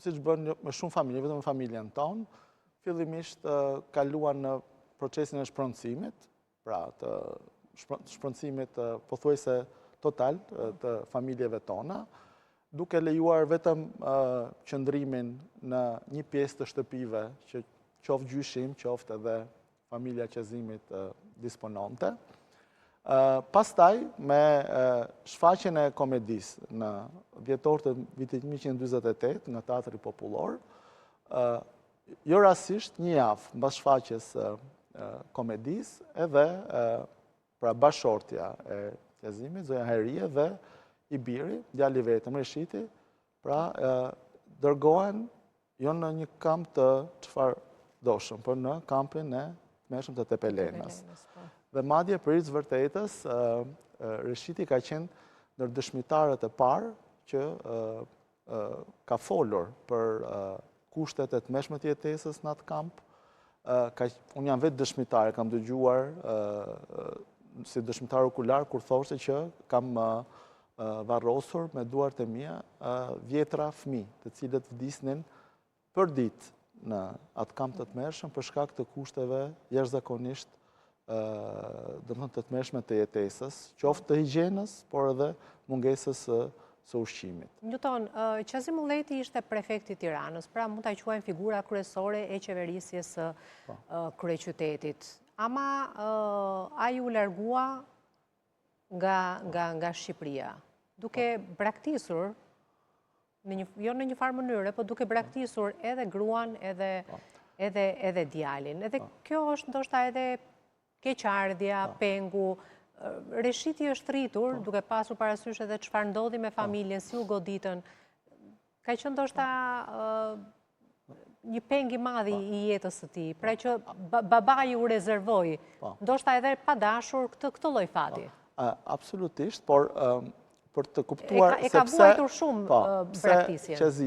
siç bën me shumë familje, vetëm me familjen tonë, fillimisht kaluan në procesin e shpronësimit, pra të shpronësimit pothuajse total të familjeve tona, duke lejuar vetëm qëndrimin në një pjesë të shtëpive që qoftë gjyshim, qoftë edhe familja qezimit dispononte. Pastaj, me shfaqjen e komedisë në dhjetor të vitit 1948 nga Teatri Popullor, jo rastësisht një javë mbas shfaqjes komedisë, edhe pra bashortja e qezimit, Zoja Herie dhe i biri, djali i vetëm Reshiti, pra dërgohen jo në një kamp të çfarëdoshëm, por në kampin e tmerrshëm të Tepelenës. Dhe madje për të vërtetës, Reshiti ka qenë ndër dëshmitarët e parë që ka folur për kushtet e tmerrshme të jetesës në atë kamp. Unë jam vetë dëshmitar, kam dëgjuar si dëshmitar okular kur thoshte që kam varrosur me duart e mia dhjetra fëmijë, të cilët vdisnin për ditë në atë kamp të tmerrshëm për shkak të kushteve jashtëzakonisht të tmerrshme të jetesës, qoftë të higjienës, por edhe mungesës së ushqimit. Newton, Qazim Ulleti ishte prefekti i Tiranës, pra mund ta quajmë figura kryesore e qeverisjes së kryeqytetit. Ama ai u largua nga Shqipëria, duke braktisur, jo në një farë mënyre, po duke braktisur edhe gruan edhe djalin. Edhe kjo është ndoshta edhe keqardhja, pengu. Reshiti është rritur, duke pasur parasysh edhe çfarë ndodhi me familjen, si u goditën. Ka qenë ndoshta një peng i madh i jetës së tij, pra që babai u rezervoi, ndoshta edhe pa dashur këtë lloj fati. Absolutisht, por për të kuptuar e ka vuajtur shumë braktisjen.